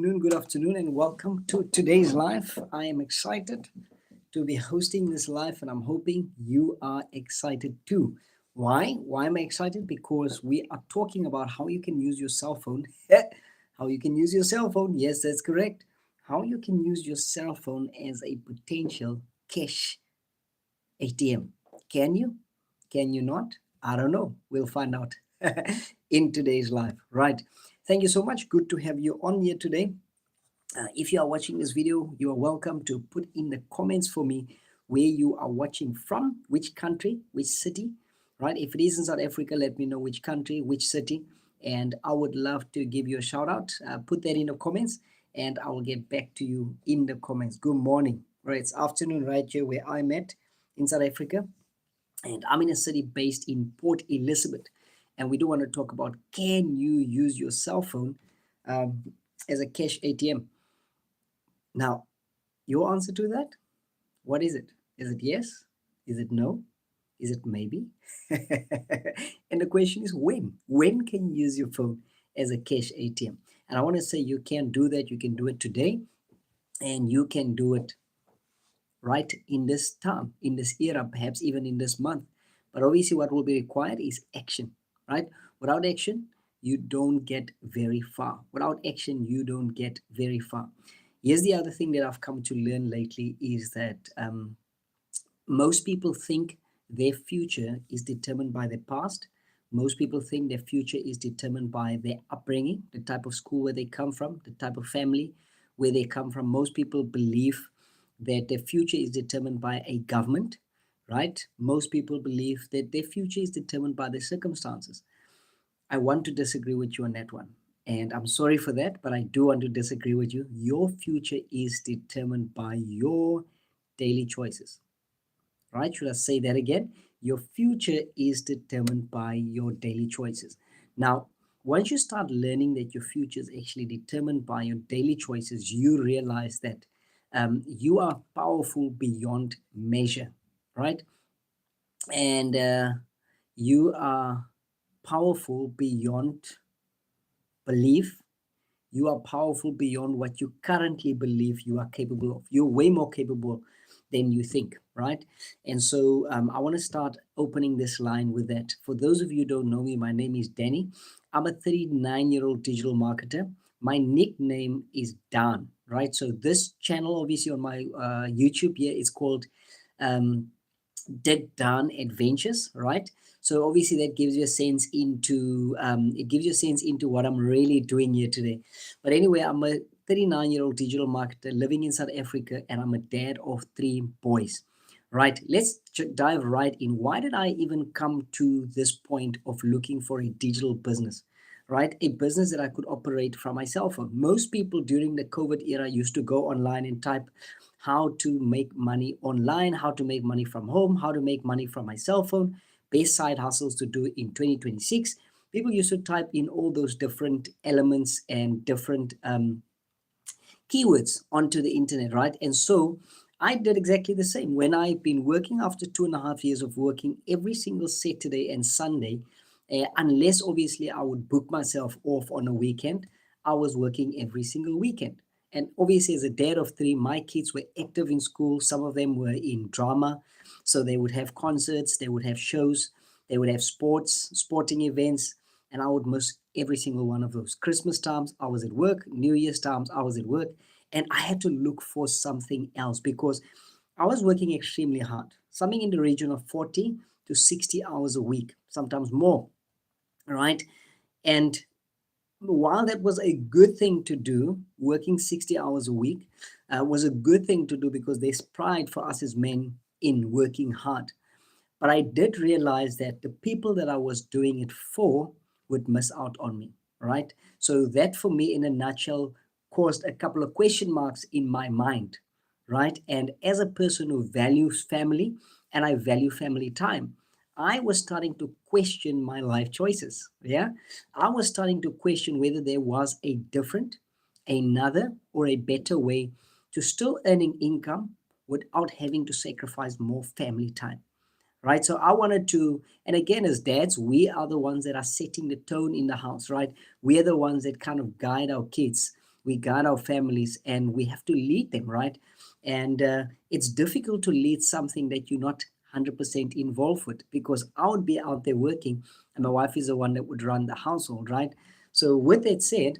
Good afternoon, and welcome to today's live. I am excited to be hosting this live, and I'm hoping you are excited too. Why? Why am I excited? Because we are talking about how you can use your cell phone. How you can use your cell phone. Yes, that's correct. How you can use your cell phone as a potential cash ATM. Can you? Can you not? I don't know. We'll find out in today's live. Right. Thank you so much. Good to have you on here today. If you are watching this video, you are welcome to put in the comments for me where you are watching from, which country, which city, right? If it is in South Africa, let me know which country, which city, and I would love to give you a shout out. Put that in the comments, and I will get back to you in the comments. Good morning, right? It's afternoon right here where I'm at in South Africa, and I'm in a city based in Port Elizabeth, and we do want to talk about can you use your cell phone um, as a cash ATM? Now, your answer to that, what is it? Is it yes? Is it no? Is it maybe? And the question is when? When can you use your phone as a cash ATM? And I want to say you can do that. You can do it today, and you can do it right in this time, in this era, perhaps even in this month. But obviously, what will be required is action, right? Without action, you don't get very far. Without action, you don't get very far. Here's the other thing that I've come to learn lately is that most people think their future is determined by their past. Most people think their future is determined by their upbringing, the type of school where they come from, the type of family where they come from. Most people believe that their future is determined by a government, right? Most people believe that their future is determined by their circumstances. I want to disagree with you on that one. And I'm sorry for that, but I do want to disagree with you. Your future is determined by your daily choices, right? Should I say that again? Your future is determined by your daily choices. Now, once you start learning that your future is actually determined by your daily choices, you realize that you are powerful beyond measure, right? And you are powerful beyond belief. You are powerful beyond what you currently believe you are capable of. You're way more capable than you think, right? And so I want to start opening this line with that. For those of you who don't know me, my name is Danny. I'm a 39-year-old digital marketer. My nickname is Dan, right? So this channel, obviously on my YouTube here, is called um, Did Done Adventures, right? So obviously that gives you a sense into it gives you a sense into what I'm really doing here today. But anyway, I'm a 39-year-old digital marketer living in South Africa, and I'm a dad of three boys. Right, let's dive right in. Why did I even come to this point of looking for a digital business? Right, a business that I could operate from my cell phone. Most people during the COVID era used to go online and type how to make money online, how to make money from home, how to make money from my cell phone, best side hustles to do in 2026. People used to type in all those different elements and different keywords onto the internet, right? And so I did exactly the same. When I've been working after 2.5 years of working every single Saturday and Sunday, unless obviously I would book myself off on a weekend, I was working every single weekend. And obviously, as a dad of three, my kids were active in school. Some of them were in drama. So they would have concerts, they would have shows, they would have sporting events, and I would miss every single one of those. Christmas times, I was at work. New Year's times, I was at work. And I had to look for something else because I was working extremely hard, something in the region of 40 to 60 hours a week, sometimes more, right? And while that was a good thing to do, working 60 hours a week was a good thing to do because there's pride for us as men in working hard. But I did realize that the people that I was doing it for would miss out on me, right? So that for me, in a nutshell, caused a couple of question marks in my mind, right? And as a person who values family and I value family time, I was starting to question my life choices. Yeah. I was starting to question whether there was a different, another, or a better way to still earning income without having to sacrifice more family time, right? So I wanted to, and again, as dads, we are the ones that are setting the tone in the house, right? We are the ones that kind of guide our kids. we guide our families, and we have to lead them, right? And it's difficult to lead something that you're not 100% involved with, because I would be out there working and my wife is the one that would run the household, right? So with that said,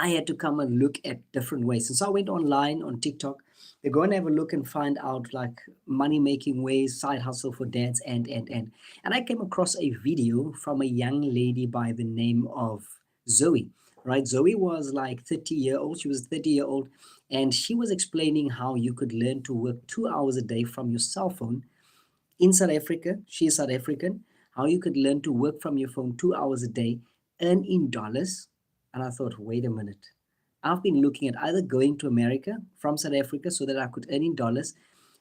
I had to come and look at different ways. And so I went online on TikTok. They go and have a look and find out like money making ways, side hustle for dads, and I came across a video from a young lady by the name of Zoe. Right, Zoe was like 30-year old. She was 30-year old, and she was explaining how you could learn to work 2 hours a day from your cell phone in South Africa. She is South African. How you could learn to work from your phone 2 hours a day, earn in dollars. And I thought, wait a minute. I've been looking at either going to America from South Africa so that I could earn in dollars,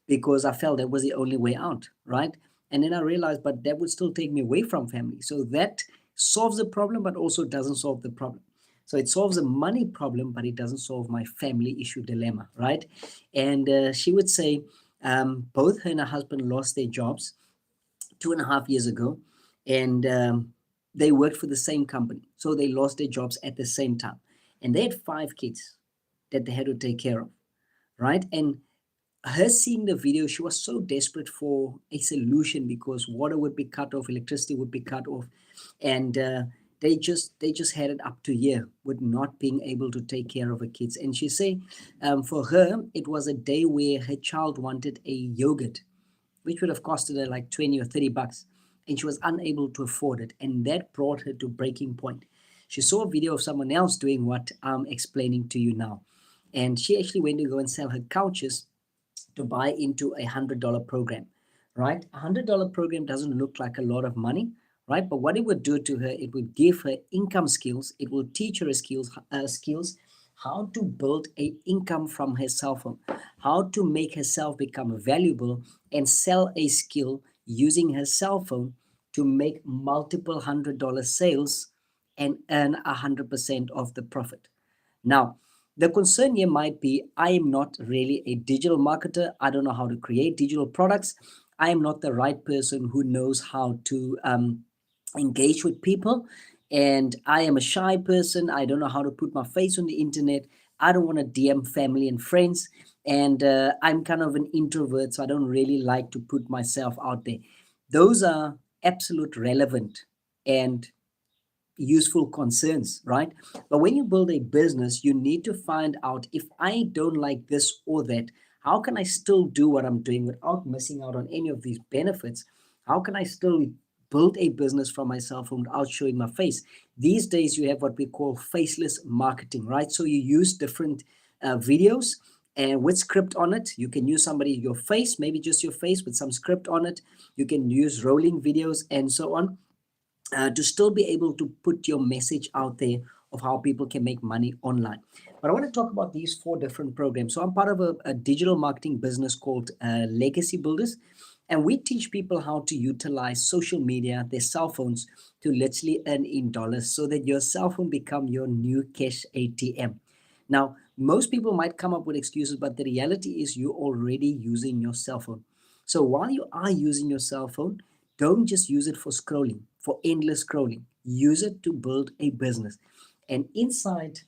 because I felt that was the only way out, right? And then I realized, but that would still take me away from family. So that solves the problem, but also doesn't solve the problem. So it solves a money problem, but it doesn't solve my family issue dilemma, right? And she would say, both her and her husband lost their jobs 2.5 years ago, and they worked for the same company. So they lost their jobs at the same time. And they had 5 kids that they had to take care of, right? And her seeing the video, she was so desperate for a solution, because water would be cut off, electricity would be cut off, and they just had it up to here with not being able to take care of her kids. And she say, for her, it was a day where her child wanted a yogurt, which would have costed her like 20 or 30 bucks, and she was unable to afford it. And that brought her to breaking point. She saw a video of someone else doing what I'm explaining to you now. And she actually went to go and sell her couches to buy into $100 program, right? $100 program doesn't look like a lot of money, right? But what it would do to her, it would give her income skills. It will teach her skills, how to build a income from her cell phone, how to make herself become valuable and sell a skill using her cell phone to make multiple $100 sales and earn 100% of the profit. Now, the concern here might be, I am not really a digital marketer. I don't know how to create digital products. I am not the right person who knows how to engage with people. And I am a shy person. I don't know how to put my face on the internet. I don't want to DM family and friends. And I'm kind of an introvert, so I don't really like to put myself out there. Those are absolute relevant and useful concerns, right? But when you build a business, you need to find out, if I don't like this or that, how can I still do what I'm doing without missing out on any of these benefits? How can I still build a business from my cell phone without showing my face? These days, you have what we call faceless marketing, right? So you use different videos and with script on it. You can use somebody, your face, maybe just your face with some script on it. You can use rolling videos and so on, to still be able to put your message out there of how people can make money online. But I want to talk about these 4 different programs. So I'm part of a digital marketing business called Legacy Builders. And we teach people how to utilize social media, their cell phones, to literally earn in dollars, so that your cell phone become your new cash ATM. Now, most people might come up with excuses, but the reality is you're already using your cell phone. So while you are using your cell phone, don't just use it for scrolling, for endless scrolling. Use it to build a business. And inside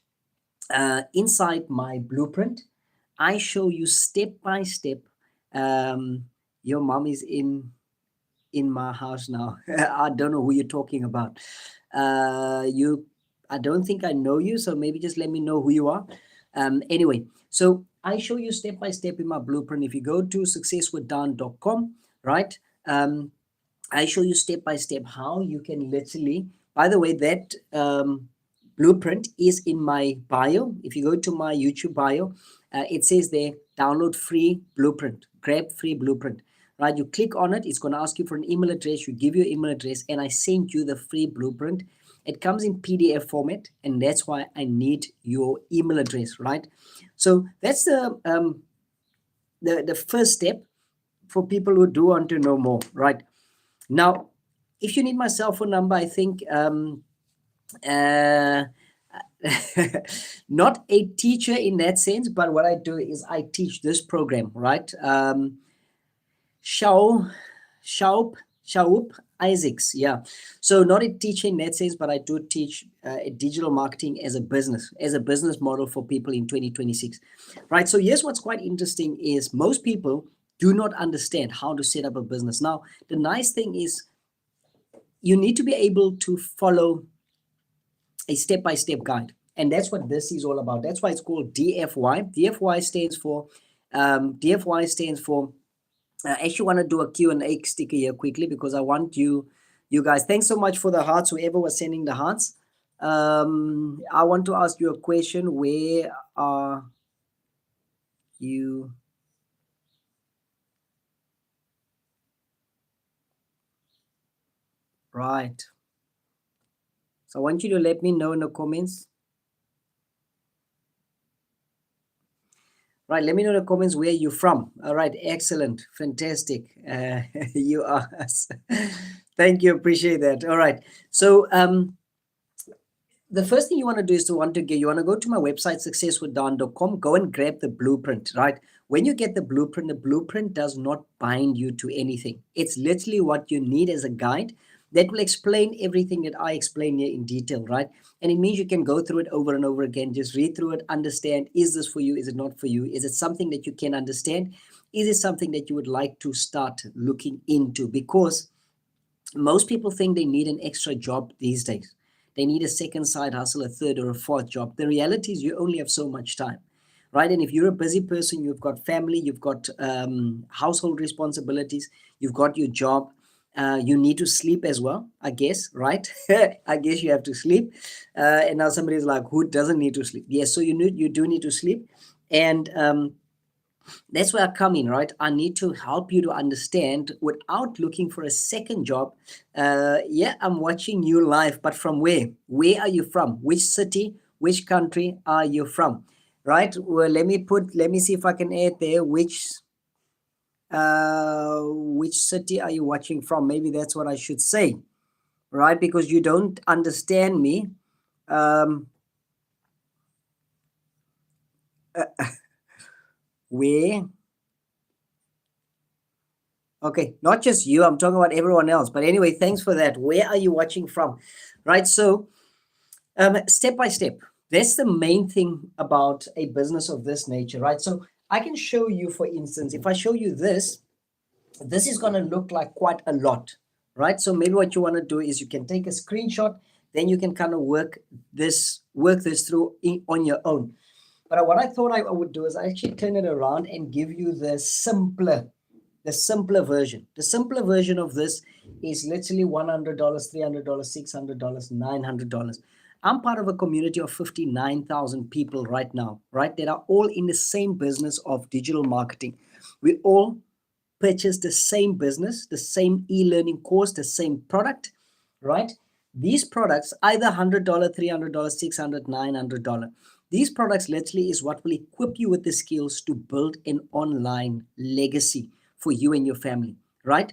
my blueprint, I show you step by step. Your mom is in my house now. I don't know who you're talking about. You, I don't think I know you, so maybe just let me know who you are. Anyway, so I show you step by step in my blueprint. If you go to successwithdan.com, right? I show you step by step how you can literally, by the way, that blueprint is in my bio. If you go to my YouTube bio, it says there, download free blueprint, grab free blueprint, right? You click on it, it's going to ask you for an email address. You give your email address, and I send you the free blueprint. It comes in PDF format, and that's why I need your email address, right? So that's the first step for people who do want to know more, right? Now, if you need my cell phone number, I think uh, not a teacher in that sense, but what I do is I teach this program, right? Shaup, Shaup Isaacs, yeah. So not a teacher in that sense, but I do teach digital marketing as a business model for people in 2026, right? So here's what's quite interesting is most people do not understand how to set up a business. Now, the nice thing is you need to be able to follow a step-by-step guide, and that's what this is all about. That's why it's called DFY. DFY stands for I actually want to do a Q&A sticker here quickly because I want you guys, thanks so much for the hearts, whoever was sending the hearts. I want to ask you a question. Where are you? Right. So I want you to let me know in the comments. Right, let me know in the comments where you're from. All right, excellent, fantastic. You are. Thank you, appreciate that. All right, so the first thing you want to do is you want to go to my website successwithdon.com, go and grab the blueprint, right? When you get the blueprint does not bind you to anything. It's literally what you need as a guide that will explain everything that I explain here in detail, right? And it means you can go through it over and over again, just read through it, understand, is this for you, is it not for you, is it something that you can understand, is it something that you would like to start looking into? Because most people think they need an extra job these days. They need a second side hustle, a third or a fourth job. The reality is you only have so much time, right? And if you're a busy person, you've got family, you've got household responsibilities, you've got your job, you need to sleep as well, I guess, right? I guess you have to sleep. And now somebody's like, who doesn't need to sleep? Yes, so you do need to sleep. And that's where I come in, right? I need to help you to understand without looking for a second job. Yeah, I'm watching you live, but from where? Where are you from? Which city? Which country are you from? Right? Well, let me see if I can add there which city are you watching from? Maybe that's what I should say, right? Because you don't understand me. Um, where Okay, not just you, I'm talking about everyone else. But anyway, thanks for that. Where are you watching from? Right. So, step by step, that's the main thing about a business of this nature, right? So, I can show you, for instance, if I show you this is going to look like quite a lot, right? So, maybe what you want to do is you can take a screenshot, then you can kind of work this through on your own. But what I thought I would do is I actually turn it around and give you the simpler version. The simpler version of this is literally $100, $300, $600, $900. I'm part of a community of 59,000 people right now, right? That are all in the same business of digital marketing. We all purchase the same business, the same e-learning course, the same product, right? These products, either $100, $300, $600, $900. These products literally is what will equip you with the skills to build an online legacy for you and your family, right?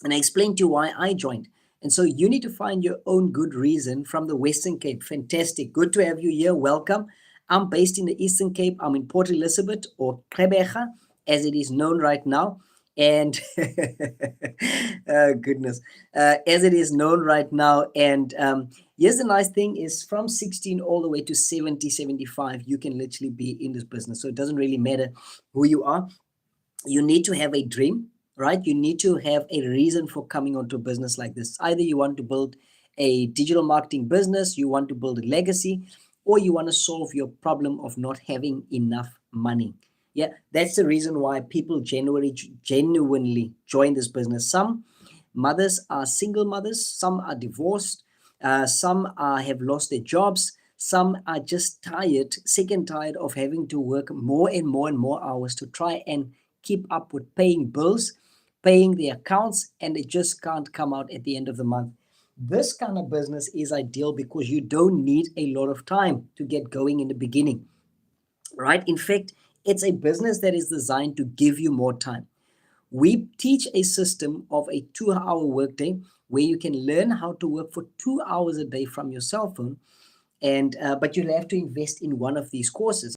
And I explained to you why I joined. And so you need to find your own good reason from the Western Cape. Fantastic. Good to have you here. Welcome. I'm based in the Eastern Cape. I'm in Port Elizabeth, or Gqeberha, as it is known right now. And goodness, as it is known right now. And here's the nice thing is from 16 all the way to 70, 75, you can literally be in this business. So it doesn't really matter who you are. You need to have a dream, right? You need to have a reason for coming onto a business like this. Either you want to build a digital marketing business, you want to build a legacy, or you want to solve your problem of not having enough money. Yeah, that's the reason why people genuinely join this business. Some mothers are single mothers, some are divorced, some have lost their jobs, some are just tired, sick and tired of having to work more and more and more hours to try and keep up with paying bills, paying the accounts, and they just can't come out at the end of the month. This kind of business is ideal because you don't need a lot of time to get going in the beginning, right? In fact, it's a business that is designed to give you more time. We teach a system of a 2-hour workday where you can learn how to work for 2 hours a day from your cell phone, and but you'll have to invest in one of these courses.